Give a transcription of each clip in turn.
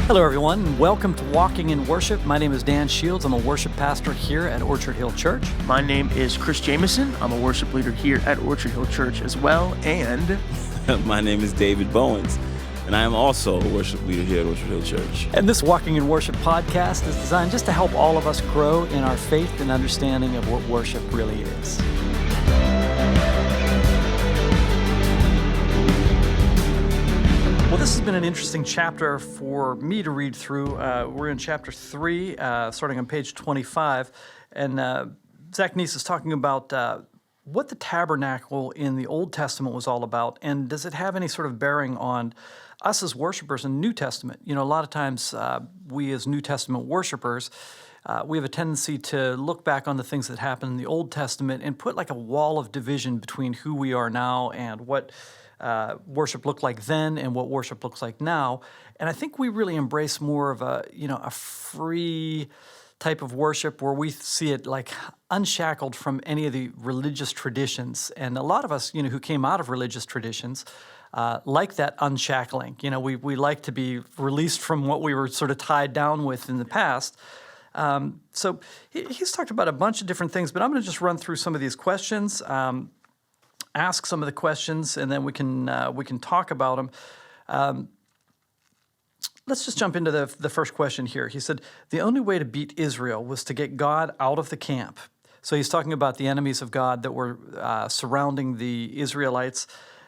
Hello, everyone, and welcome to Walking in Worship. My name is Dan Shields. I'm a worship pastor here at Orchard Hill Church. My name is Chris Jameson. I'm a worship leader here at Orchard Hill Church as well. And my name is David Bowens, and I am also a worship leader here at Orchard Hill Church. And this Walking in Worship podcast is designed just to help all of us grow in our faith and understanding of what worship really is. Well, this has been an interesting chapter for me to read through. We're in chapter 3, starting on page 25, and Zach Neese is talking about what the tabernacle in the Old Testament was all about, and does it have any sort of bearing on us as worshipers in the New Testament? You know, a lot of times we as New Testament worshipers, we have a tendency to look back on the things that happened in the Old Testament and put like a wall of division between who we are now and what worship looked like then and what worship looks like now. And I think we really embrace more of a free type of worship where we see it like unshackled from any of the religious traditions. And a lot of us, who came out of religious traditions, like that unshackling. We like to be released from what we were sort of tied down with in the past. So he's talked about a bunch of different things, but I'm going to just run through some of these questions. Ask some of the questions, and then we can talk about them. Let's just jump into the first question here. He said, the only way to beat Israel was to get God out of the camp. So he's talking about the enemies of God that were surrounding the Israelites.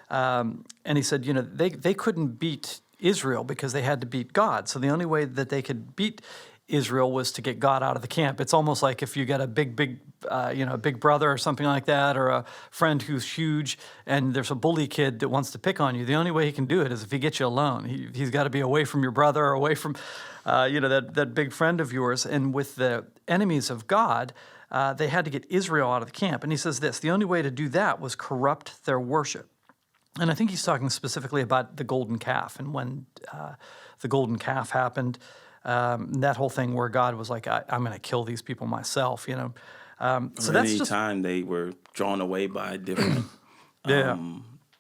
And he said, they couldn't beat Israel because they had to beat God. So the only way that they could beat Israel was to get God out of the camp. It's almost like if you got a big brother or something like that, or a friend who's huge, and there's a bully kid that wants to pick on you. The only way he can do it is if he gets you alone. He's got to be away from your brother, or away from, that big friend of yours. And with the enemies of God, they had to get Israel out of the camp. And he says this: the only way to do that was corrupt their worship. And I think he's talking specifically about the golden calf, and when the golden calf happened. That whole thing where God was like, I'm going to kill these people myself, So that's just time they were drawn away by different,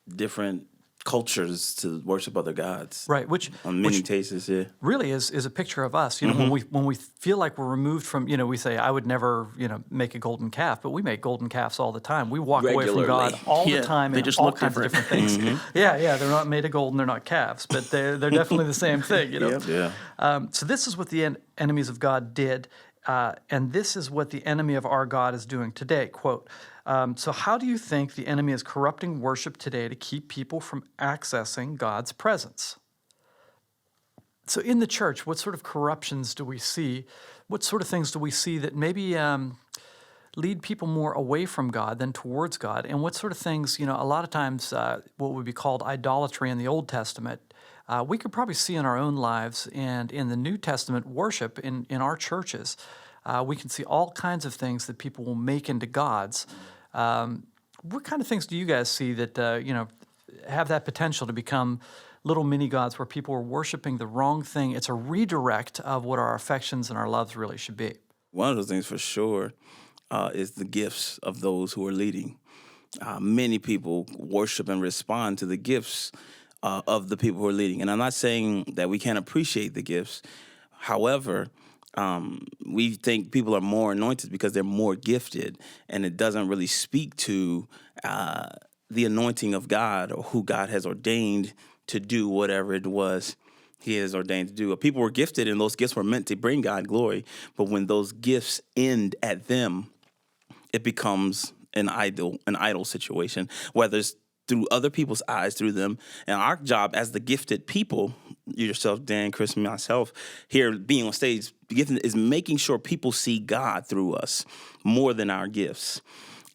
different cultures to worship other gods, right? Which on many cases, really is a picture of us. When we feel like we're removed from, we say, I would never, make a golden calf, but we make golden calves all the time. We walk away from God all the time, they and just all look kinds of different things. They're not made of gold and they're not calves, but they're definitely the same thing. So this is what the enemies of God did, and this is what the enemy of our God is doing today. Quote. So how do you think the enemy is corrupting worship today to keep people from accessing God's presence? So in the church, what sort of corruptions do we see? What sort of things do we see that maybe lead people more away from God than towards God? And what sort of things, a lot of times what would be called idolatry in the Old Testament, we could probably see in our own lives, and in the New Testament worship in our churches. We can see all kinds of things that people will make into gods. What kind of things do you guys see that, have that potential to become little mini gods where people are worshiping the wrong thing? It's a redirect of what our affections and our loves really should be. One of those things for sure is the gifts of those who are leading. Many people worship and respond to the gifts of the people who are leading. And I'm not saying that we can't appreciate the gifts. However, we think people are more anointed because they're more gifted, and it doesn't really speak to the anointing of God or who God has ordained to do whatever it was he has ordained to do. People were gifted, and those gifts were meant to bring God glory, but when those gifts end at them, it becomes an idol situation, whether it's through other people's eyes, through them. And our job as the gifted people, yourself, Dan, Chris, and myself, here being on stage, gifted, is making sure people see God through us more than our gifts.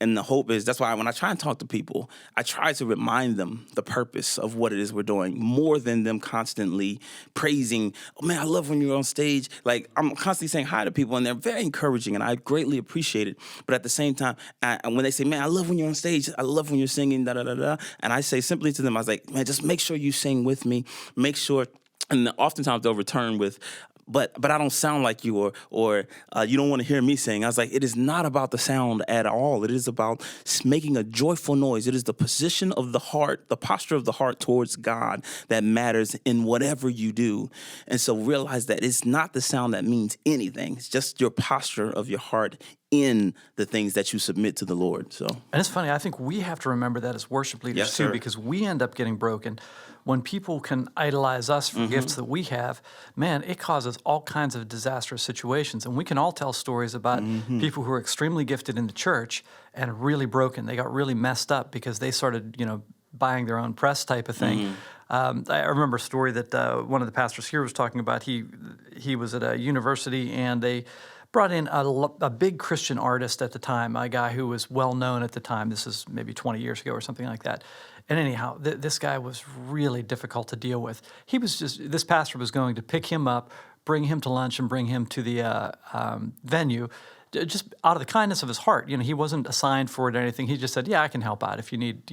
And the hope is, that's why when I try and talk to people, I try to remind them the purpose of what it is we're doing, more than them constantly praising, oh man, I love when you're on stage. Like, I'm constantly saying hi to people, and they're very encouraging, and I greatly appreciate it. But at the same time, when they say, man, I love when you're on stage, I love when you're singing, da-da-da-da, and I say simply to them, I was like, man, just make sure you sing with me. Make sure, and oftentimes they'll return with, but I don't sound like you, or you don't want to hear me sing. I was like, it is not about the sound at all. It is about making a joyful noise. It is the position of the heart, the posture of the heart towards God that matters in whatever you do. And so realize that it's not the sound that means anything. It's just your posture of your heart in the things that you submit to the Lord. So, And it's funny, I think we have to remember that as worship leaders Yes, too, sir. because we end up getting broken. When people can idolize us for gifts that we have, man, it causes all kinds of disastrous situations. And we can all tell stories about people who are extremely gifted in the church and really broken. They got really messed up because they started, buying their own press type of thing. I remember a story that one of the pastors here was talking about. He was at a university and they brought in a big Christian artist at the time, a guy who was well known at the time. This is maybe 20 years ago or something like that. And anyhow, this guy was really difficult to deal with. This pastor was going to pick him up, bring him to lunch, and bring him to the venue, just out of the kindness of his heart. He wasn't assigned for it or anything. He just said, yeah, I can help out if you need,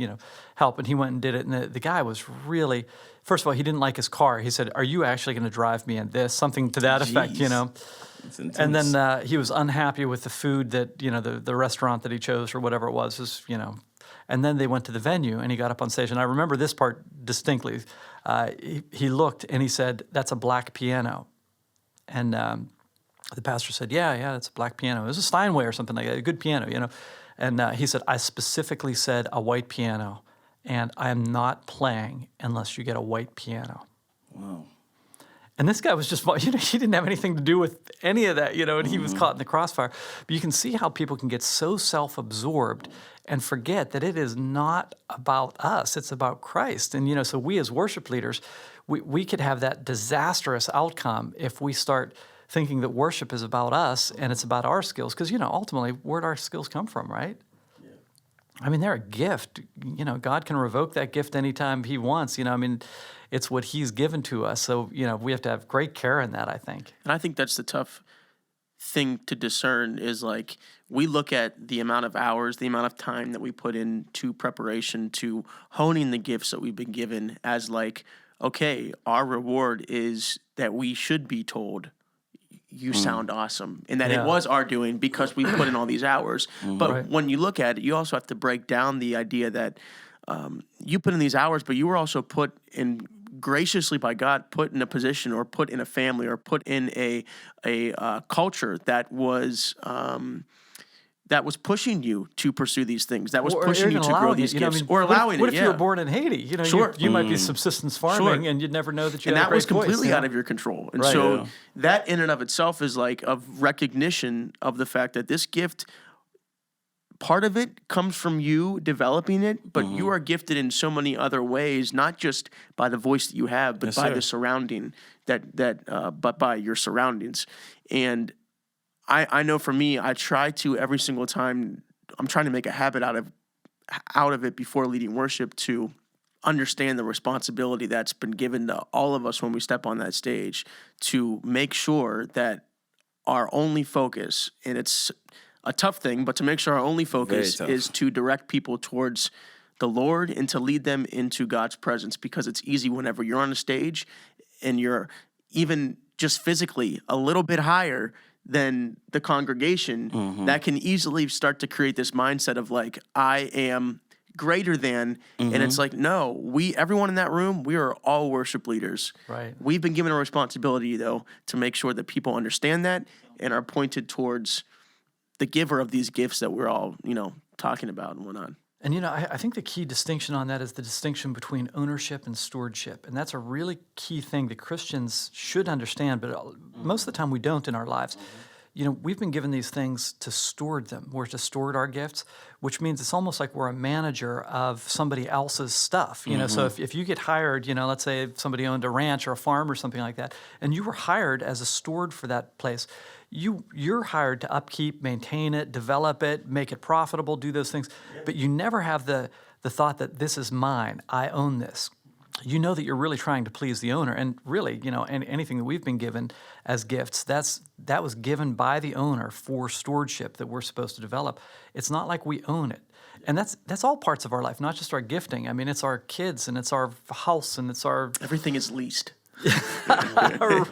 help. And he went and did it. And the guy was really, first of all, he didn't like his car. He said, are you actually going to drive me in this? Something to that effect, And then he was unhappy with the food that, the restaurant that he chose or whatever it was, and then they went to the venue and he got up on stage. And I remember this part distinctly. He looked and he said, that's a black piano. And the pastor said, yeah, that's a black piano. It was a Steinway or something like that, a good piano, And he said, I specifically said a white piano, and I am not playing unless you get a white piano. Wow. And this guy was just, he didn't have anything to do with any of that, and he was caught in the crossfire. But you can see how people can get so self-absorbed and forget that it is not about us, it's about Christ. And, so we as worship leaders, we could have that disastrous outcome if we start thinking that worship is about us and it's about our skills. Because, ultimately, where'd our skills come from, right? Yeah. I mean, they're a gift. God can revoke that gift anytime he wants. It's what he's given to us. So, we have to have great care in that, I think. And I think that's the tough thing to discern is like we look at the amount of hours, the amount of time that we put into preparation to honing the gifts that we've been given as like, okay, our reward is that we should be told you sound awesome and that it was our doing because we put in all these hours. But when you look at it, you also have to break down the idea that you put in these hours, but you were also put in graciously by God, put in a position or put in a family or put in a culture that was pushing you to pursue these things, that was pushing you to grow these gifts, or allowing it. What if you were born in Haiti? Sure. You might be subsistence farming, and you'd never know that you and had a that great was completely voice, out of your control. And so that in and of itself is like a recognition of the fact that this gift, part of it comes from you developing it, but you are gifted in so many other ways, not just by the voice that you have, but by the surrounding but by your surroundings. And I know for me, I try to every single time I'm trying to make a habit out of it before leading worship to understand the responsibility that's been given to all of us when we step on that stage to make sure that our only focus, and it's a tough thing, but to make sure our only focus is to direct people towards the Lord and to lead them into God's presence, because it's easy whenever you're on a stage and you're even just physically a little bit higher than the congregation, that can easily start to create this mindset of like, I am greater than, and it's like, no, everyone in that room, we are all worship leaders. Right. We've been given a responsibility though to make sure that people understand that and are pointed towards the giver of these gifts that we're all, talking about and whatnot. And, I think the key distinction on that is the distinction between ownership and stewardship. And that's a really key thing that Christians should understand, but most of the time we don't in our lives. We've been given these things to steward them. We're to steward our gifts, which means it's almost like we're a manager of somebody else's stuff. So if you get hired, let's say somebody owned a ranch or a farm or something like that, and you were hired as a steward for that place, you're hired to upkeep, maintain it, develop it, make it profitable, do those things. But you never have the thought that this is mine, I own this. You know that you're really trying to please the owner. And really, anything that we've been given as gifts, that was given by the owner for stewardship that we're supposed to develop. It's not like we own it. And that's all parts of our life, not just our gifting. I mean, it's our kids and it's our house and it's our... Everything is leased.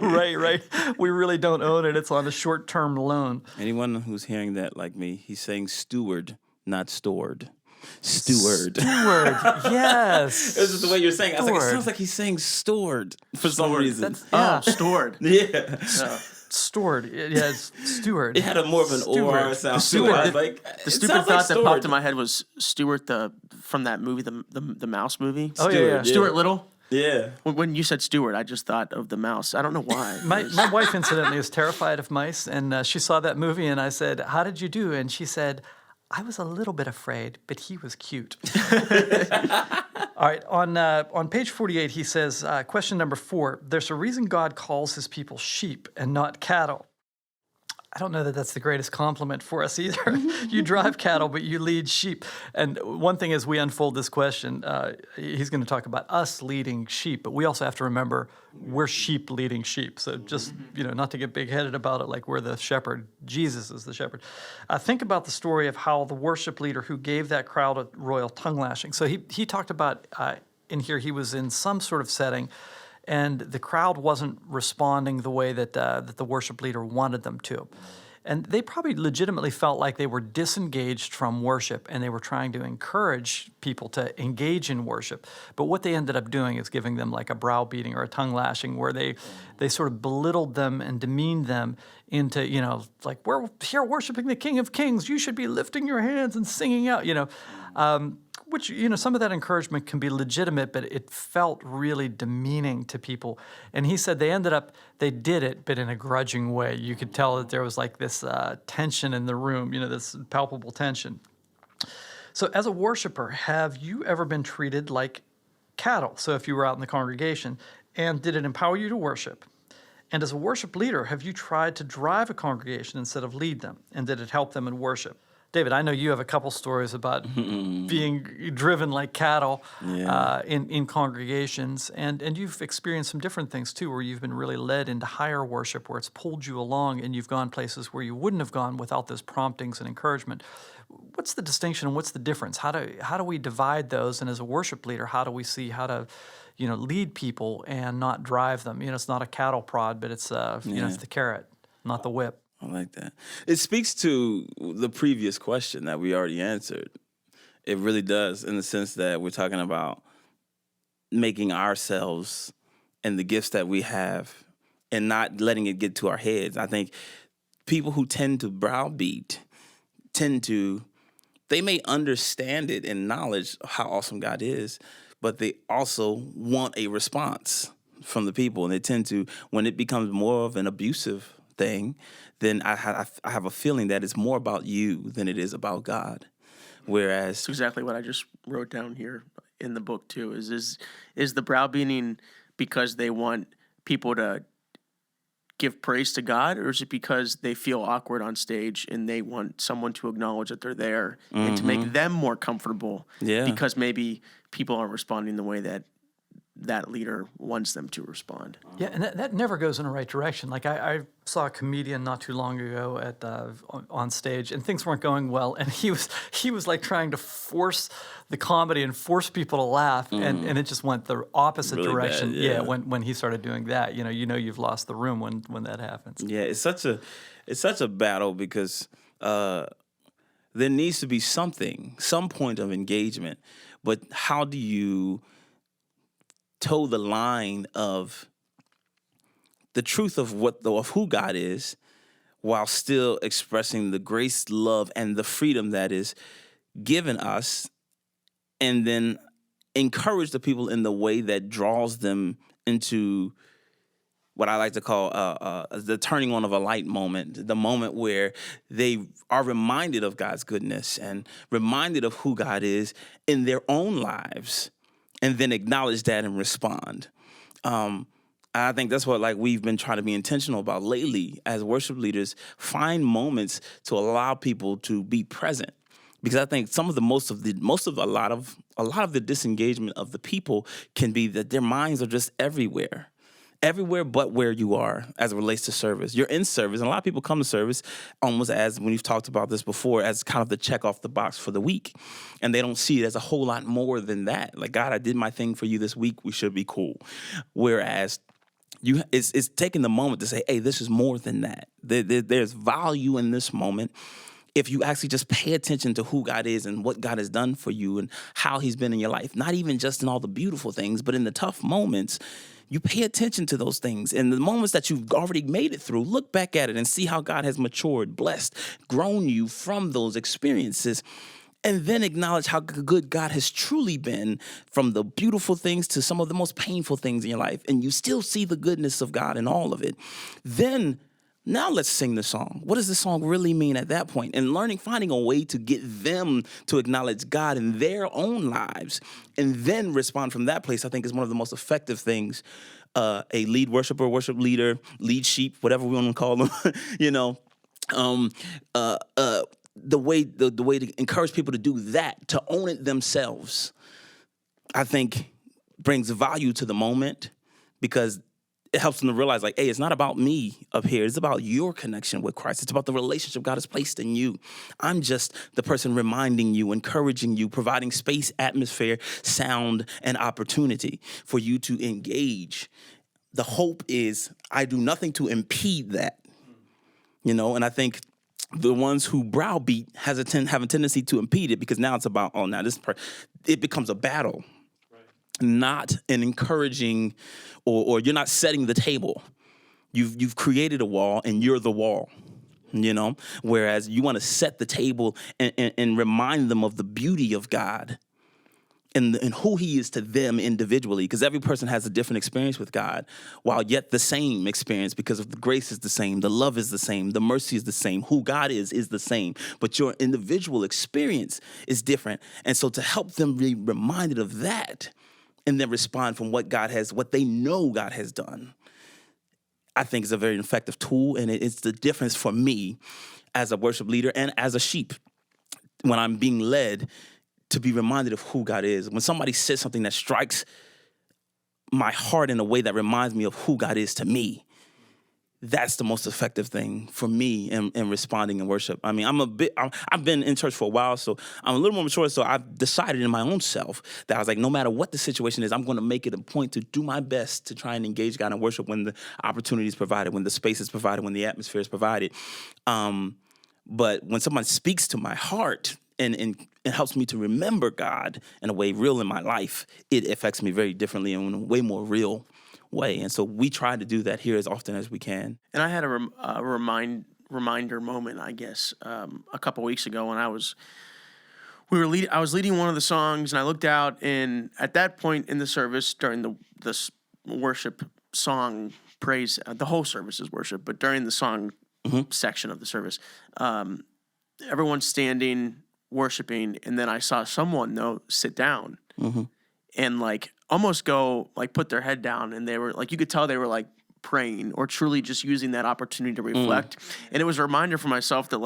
Right. We really don't own it. It's on a short-term loan. Anyone who's hearing that like me, he's saying steward, not stored. Steward. Steward, yes. This is the way you're saying it. I was like, it Stored. sounds like he's saying stored for some reason. Oh, stored. Yeah. Stored. Yeah, it's steward. It had a more of an OR sound. Steward. I was like, The it stupid sounds thought like that stored. popped in my head was Stuart from that movie, the Mouse movie. Oh, yeah. Stuart Little. Yeah. When you said Stuart, I just thought of the mouse. I don't know why. My wife, incidentally, is terrified of mice, and she saw that movie, and I said, "How did you do?" And she said, "I was a little bit afraid, but he was cute." All right, on page 48, he says, question number 4, there's a reason God calls his people sheep and not cattle. I don't know that that's the greatest compliment for us either. You drive cattle, but you lead sheep. And one thing as we unfold this question, he's going to talk about us leading sheep, but we also have to remember we're sheep leading sheep. So just, not to get big-headed about it like we're the shepherd. Jesus is the shepherd. Think about the story of how the worship leader who gave that crowd a royal tongue lashing. So he talked about, in here, he was in some sort of setting, and the crowd wasn't responding the way that the worship leader wanted them to. And they probably legitimately felt like they were disengaged from worship, and they were trying to encourage people to engage in worship. But what they ended up doing is giving them like a browbeating or a tongue lashing, where they sort of belittled them and demeaned them into, like, we're here worshiping the King of Kings. You should be lifting your hands and singing out, which, some of that encouragement can be legitimate, but it felt really demeaning to people. And he said they did it, but in a grudging way. You could tell that there was like this tension in the room, this palpable tension. So as a worshiper, have you ever been treated like cattle? So if you were out in the congregation, and did it empower you to worship? And as a worship leader, have you tried to drive a congregation instead of lead them? And did it help them in worship? David, I know you have a couple stories about being driven like cattle in congregations, and you've experienced some different things too, where you've been really led into higher worship, where it's pulled you along, and you've gone places where you wouldn't have gone without those promptings and encouragement. What's the distinction and what's the difference? How do we divide those? And as a worship leader, how do we see how to lead people and not drive them? It's not a cattle prod, but it's it's the carrot, not the whip. I like that. It speaks to the previous question that we already answered. It really does, in the sense that we're talking about making ourselves and the gifts that we have and not letting it get to our heads. I think people who tend to browbeat they may understand it and knowledge how awesome God is, but they also want a response from the people. And they tend to, when it becomes more of an abusive thing, then I have a feeling that it's more about you than it is about God. Whereas That's exactly what I just wrote down here in the book too. Is the browbeating because they want people to give praise to God, or is it because they feel awkward on stage and they want someone to acknowledge that they're there and to make them more comfortable? Yeah. Because maybe people aren't responding the way that leader wants them to respond. Yeah, and that never goes in the right direction. Like I saw a comedian not too long ago at on stage, and things weren't going well, and he was like trying to force the comedy and force people to laugh, and it just went the opposite Really direction. bad, yeah. When he started doing that, you've lost the room when that happens. Yeah, it's such a battle, because there needs to be some point of engagement, but how do you toe the line of the truth of who God is, while still expressing the grace, love, and the freedom that is given us, and then encourage the people in the way that draws them into what I like to call the turning on of a light moment, the moment where they are reminded of God's goodness and reminded of who God is in their own lives, and then acknowledge that and respond. I think that's what we've been trying to be intentional about lately as worship leaders. Find moments to allow people to be present, because I think a lot of the disengagement of the people can be that their minds are just everywhere but where you are as it relates to service. You're in service, and a lot of people come to service almost as, when you've talked about this before, as kind of the check off the box for the week. And they don't see it as a whole lot more than that. Like, God, I did my thing for you this week. We should be cool. Whereas It's taking the moment to say, hey, this is more than that. There's value in this moment. If you actually just pay attention to who God is and what God has done for you and how he's been in your life, not even just in all the beautiful things, but in the tough moments, you pay attention to those things. And the moments that you've already made it through, look back at it and see how God has matured, blessed, grown you from those experiences. And then acknowledge how good God has truly been, from the beautiful things to some of the most painful things in your life. And you still see the goodness of God in all of it. Then now let's sing the song. What does the song really mean at that point? And finding a way to get them to acknowledge God in their own lives and then respond from that place, I think is one of the most effective things a lead worshiper, worship leader, lead sheep, whatever we want to call them, the way to encourage people to do that, to own it themselves, I think brings value to the moment, because it helps them to realize, like, hey, it's not about me up here. It's about your connection with Christ. It's about the relationship God has placed in you. I'm just the person reminding you, encouraging you, providing space, atmosphere, sound, and opportunity for you to engage. The hope is I do nothing to impede that, and I think the ones who browbeat have a tendency to impede it, because now it's about, it becomes a battle. Not an encouraging, or you're not setting the table. You've created a wall and you're the wall, whereas you want to set the table and remind them of the beauty of God and who he is to them individually, because every person has a different experience with God, while yet the same experience, because of the grace is the same, the love is the same, the mercy is the same, who God is the same, but your individual experience is different. And so to help them be reminded of that, and then respond from what they know God has done, I think is a very effective tool. And it's the difference for me as a worship leader and as a sheep, when I'm being led to be reminded of who God is. When somebody says something that strikes my heart in a way that reminds me of who God is to me, that's the most effective thing for me in responding in worship. I mean, I've been in church for a while, so I'm a little more mature, so I've decided in my own self that I was like, no matter what the situation is, I'm going to make it a point to do my best to try and engage God in worship when the opportunity is provided, when the space is provided, when the atmosphere is provided. But when someone speaks to my heart and it helps me to remember God in a way real in my life, it affects me very differently and in a way more real way. And so we try to do that here as often as we can. And I had a reminder moment, I guess, a couple weeks ago when I was leading one of the songs, and I looked out, and at that point in the service, during the worship song praise, the whole service is worship, but during the song section of the service, everyone's standing, worshiping, and then I saw someone sit down and almost go put their head down, and they were you could tell they were praying or truly just using that opportunity to reflect. And it was a reminder for myself that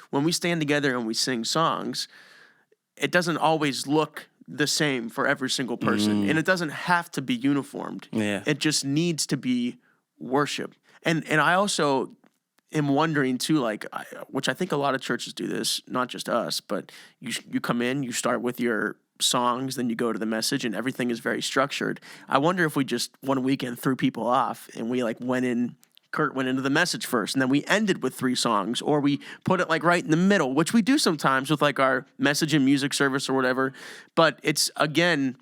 when we stand together and we sing songs, it doesn't always look the same for every single person, and it doesn't have to be uniformed. It just needs to be worship. And I also am wondering too, which I think a lot of churches do this, not just us, but you come in, you start with your songs, then you go to the message, and everything is very structured. I wonder if we just one weekend threw people off and we Kurt went into the message first, and then we ended with 3 songs, or we put it right in the middle, which we do sometimes with our message and music service or whatever. But it's, again,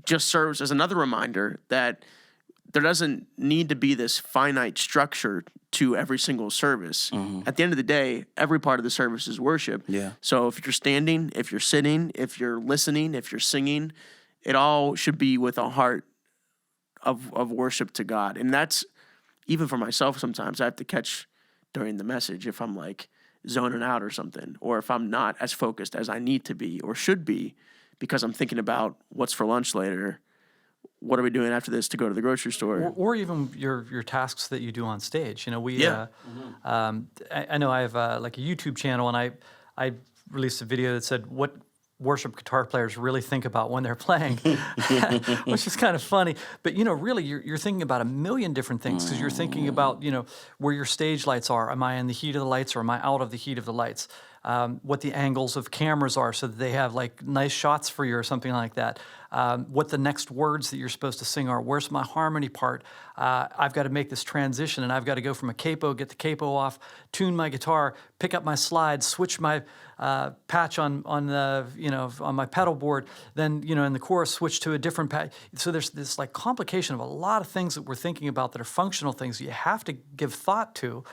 just serves as another reminder that there doesn't need to be this finite structure to every single service. At the end of the day, every part of the service is worship. Yeah. So if you're standing, if you're sitting, if you're listening, if you're singing, it all should be with a heart of worship to God. And that's, even for myself, sometimes I have to catch during the message if I'm zoning out or something, or if I'm not as focused as I need to be or should be because I'm thinking about what's for lunch later. What are we doing after this to go to the grocery store? Or even your tasks that you do on stage. I know I have a YouTube channel, and I released a video that said what worship guitar players really think about when they're playing, which is kind of funny. But, really, you're thinking about a million different things, because you're thinking about, where your stage lights are. Am I in the heat of the lights, or am I out of the heat of the lights? what the angles of cameras are so that they have like nice shots for you or something like that. What the next words that you're supposed to sing are. Where's my harmony part? I've got to make this transition, and I've got to go from a capo, get the capo off, tune my guitar, pick up my slides, switch my patch on my pedal board, then in the chorus switch to a different patch. So there's this like complication of a lot of things that we're thinking about that are functional things you have to give thought to.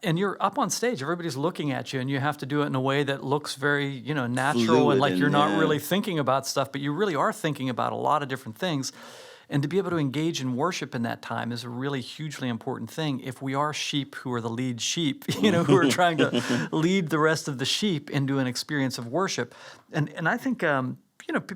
And you're up on stage, everybody's looking at you, and you have to do it in a way that looks very, natural Fluid and like you're not yeah. really thinking about stuff, but you really are thinking about a lot of different things. And to be able to engage in worship in that time is a really hugely important thing if we are sheep who are the lead sheep, who are trying to lead the rest of the sheep into an experience of worship. And I think,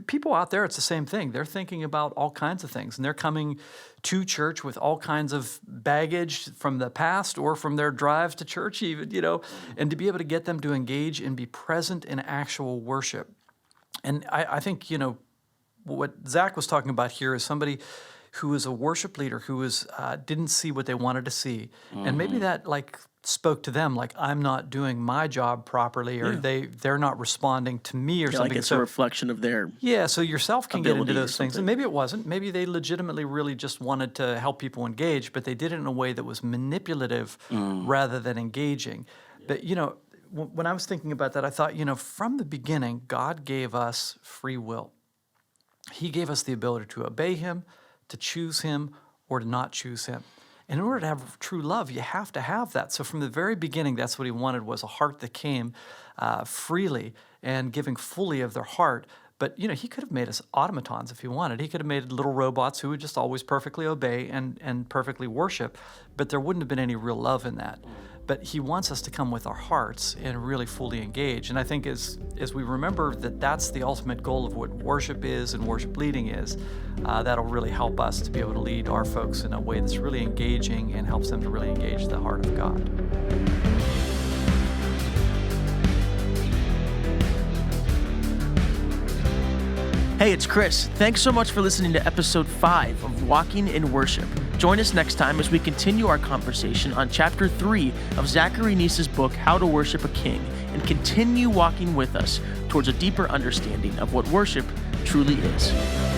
people out there, it's the same thing. They're thinking about all kinds of things, and they're coming to church with all kinds of baggage from the past or from their drive to church even, and to be able to get them to engage and be present in actual worship. And I think, what Zach was talking about here is somebody who is a worship leader who didn't see what they wanted to see. And maybe that spoke to them like, I'm not doing my job properly, or they're not responding to me or something. Like it's a reflection of their so yourself can get into those things. And something. maybe it wasn't. Maybe they legitimately really just wanted to help people engage, but they did it in a way that was manipulative rather than engaging. But, when I was thinking about that, I thought, from the beginning, God gave us free will. He gave us the ability to obey him, to choose him, or to not choose him. And in order to have true love, you have to have that. So from the very beginning, that's what he wanted, was a heart that came freely and giving fully of their heart. But, he could have made us automatons if he wanted. He could have made little robots who would just always perfectly obey and perfectly worship, but there wouldn't have been any real love in that. But he wants us to come with our hearts and really fully engage. And I think as we remember that that's the ultimate goal of what worship is and worship leading is, that'll really help us to be able to lead our folks in a way that's really engaging and helps them to really engage the heart of God. Hey, it's Chris. Thanks so much for listening to episode 5 of Walking in Worship. Join us next time as we continue our conversation on chapter 3 of Zachary Neese's book, How to Worship a King, and continue walking with us towards a deeper understanding of what worship truly is.